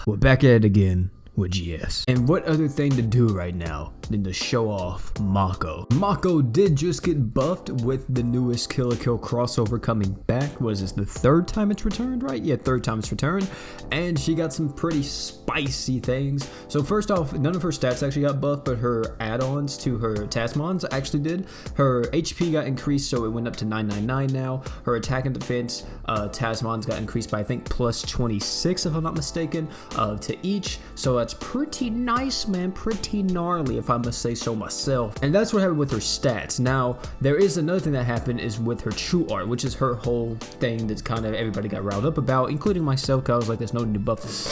We're back at it again with GS. And what other thing to do right now than to show off MAKO. MAKO did just get buffed with the newest Kill la Kill crossover coming back. Was this the third time it's returned, right? Yeah, third time it's returned. And she got some pretty spicy things. So first off, none of her stats actually got buffed, but her add-ons to her Tasmans actually did. Her HP got increased, so it went up to 999 now. Her attack and defense Tasmans got increased by, I think, plus 26, if I'm not mistaken, to each. So that's pretty nice, man. Pretty gnarly, if I must say so myself. And that's what happened with her stats. Now, there is another thing that happened is with her true art, which is her whole thing that's kind of everybody got riled up about, including myself, because I was like, there's no need to buff this.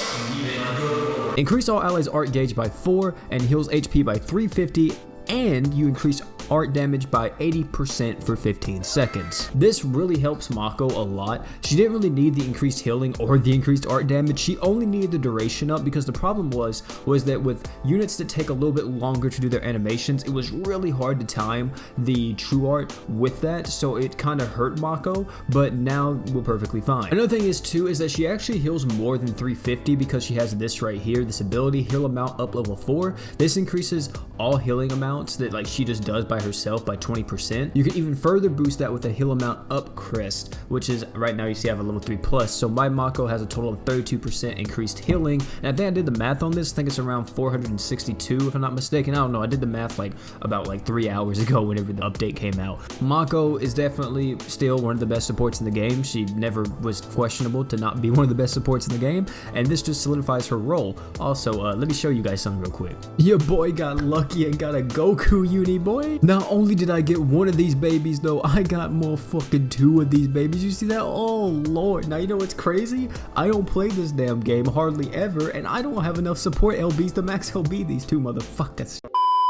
Increase all allies' art gauge by 4 and heals HP by 350, and you increase art damage by 80% for 15 seconds. This really helps MAKO a lot. She didn't really need the increased healing or the increased art damage. She only needed the duration up, because the problem was that with units that take a little bit longer to do their animations, it was really hard to time the true art with that, so it kind of hurt MAKO, but now we're perfectly fine. Another thing is too is that she actually heals more than 350 because she has this right here, this ability, heal amount up level 4. This increases all healing amounts that like she just does by herself by 20%. You can even further boost that with a heal amount up crest, which is right now you see I have a level 3 plus. So my MAKO has a total of 32% increased healing, and I think I did the math on this. I think it's around 462 if I'm not mistaken. I don't know, I did the math like about 3 hours ago whenever the update came out. MAKO is definitely still one of the best supports in the game. She never was questionable to not be one of the best supports in the game, and this just solidifies her role. Also, let me show you guys something real quick. Your boy got lucky and got a Goku uni, boy. Not only did I get one of these babies though, I got motherfucking 2 of these babies. You see that? Oh lord. Now you know what's crazy? I don't play this damn game hardly ever, and I don't have enough support LBs to max LB these 2 motherfuckers.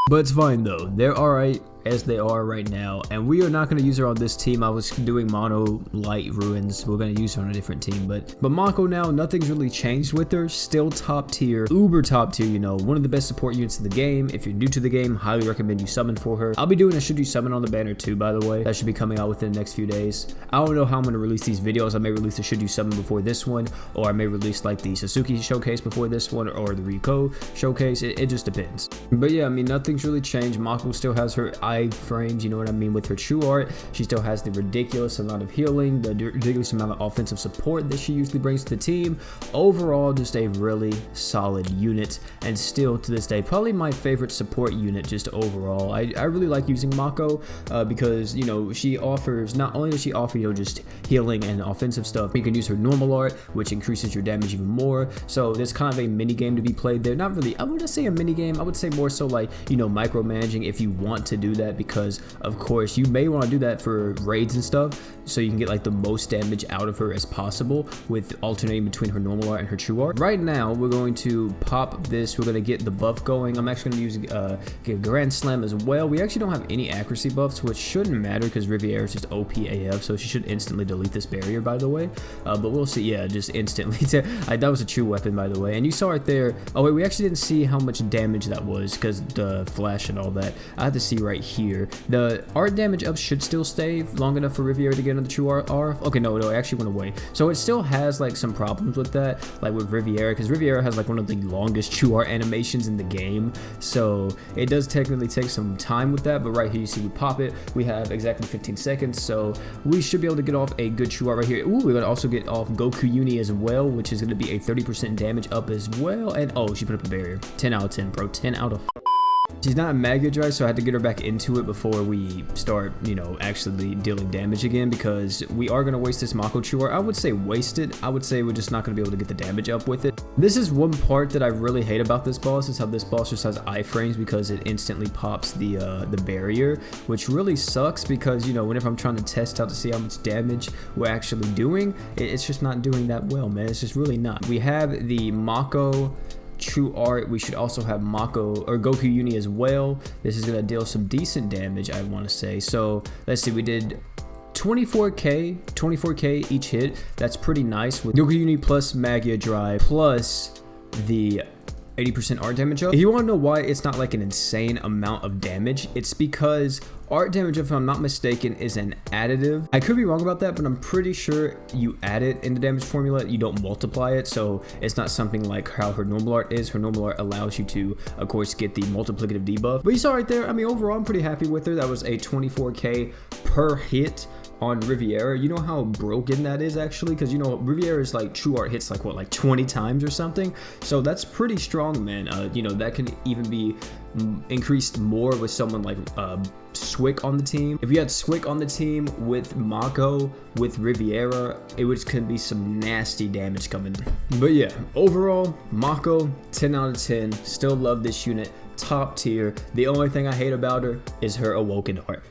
But it's fine though, they're alright as they are right now, and we are not going to use her on this team. I was doing mono light ruins, we're going to use her on a different team, but MAKO now, nothing's really changed with her. Still top tier, uber top tier, you know, one of the best support units in the game. If you're new to the game, highly recommend you summon for her. I'll be doing a should you summon on the banner too, by the way. That should be coming out within the next few days. I don't know how I'm going to release these videos. I may release a should you summon before this one, or I may release like the Sasuke showcase before this one, or the Riko showcase. It just depends. But yeah, I mean, nothing's really changed. MAKO still has her frames, you know what I mean, with her true art. She still has the ridiculous amount of healing, the ridiculous amount of offensive support that she usually brings to the team. Overall, just a really solid unit, and still to this day probably my favorite support unit just overall. I really like using MAKO because, you know, she offers, not only does she offer, you know, just healing and offensive stuff, you can use her normal art, which increases your damage even more. So there's kind of a mini game to be played there. Not really, I wouldn't say a mini game, I would say more so like, you know, micromanaging if you want to do that, because of course you may want to do that for raids and stuff, so you can get like the most damage out of her as possible with alternating between her normal art and her true art. Right now we're going to pop this, we're going to get the buff going. I'm actually going to use get Grand Slam as well. We actually don't have any accuracy buffs, which shouldn't matter because Riviera is just OP AF, so she should instantly delete this barrier, by the way. But we'll see. Yeah, just instantly. That was a true weapon, by the way, and you saw it there. Oh wait, we actually didn't see how much damage that was because the flash and all that. I have to see right here. The art damage up should still stay long enough for Riviera to get another true art. Okay, no, it actually went away. So it still has like some problems with that, like with Riviera, because Riviera has like one of the longest true art animations in the game. So it does technically take some time with that, but right here you see we pop it. We have exactly 15 seconds, so we should be able to get off a good true art right here. Ooh, we're gonna also get off Goku Uni as well, which is gonna be a 30% damage up as well. And oh, she put up a barrier. 10 out of 10, bro. 10 out of. She's not Mega Drive, so I had to get her back into it before we start, you know, actually dealing damage again, because we are going to waste this MAKO true art. I would say waste it. I would say we're just not going to be able to get the damage up with it. This is one part that I really hate about this boss, is how this boss just has iframes because it instantly pops the barrier, which really sucks because, you know, whenever I'm trying to test out to see how much damage we're actually doing, it's just not doing that well, man. It's just really not. We have the MAKO true art. We should also have MAKO or Goku Uni as well. This is gonna deal some decent damage, I want to say. So let's see, we did 24k each hit. That's pretty nice with Goku Uni plus Magia Drive plus the 80% art damage up. If you want to know why it's not like an insane amount of damage, it's because Art damage, if I'm not mistaken, is an additive. I could be wrong about that, but I'm pretty sure you add it in the damage formula. You don't multiply it, so it's not something like how her normal art is. Her normal art allows you to, of course, get the multiplicative debuff. But you saw right there, I mean, overall, I'm pretty happy with her. That was a 24k per hit on Riviera. You know how broken that is, actually, because you know Riviera's like true art hits like what, like 20 times or something, so that's pretty strong, man. You know, that can even be increased more with someone like Swick on the team. If you had Swick on the team with Mako, with Riviera, it could be some nasty damage coming. But yeah, overall, Mako, 10 out of 10. Still love this unit, top tier. The only thing I hate about her is her awoken art.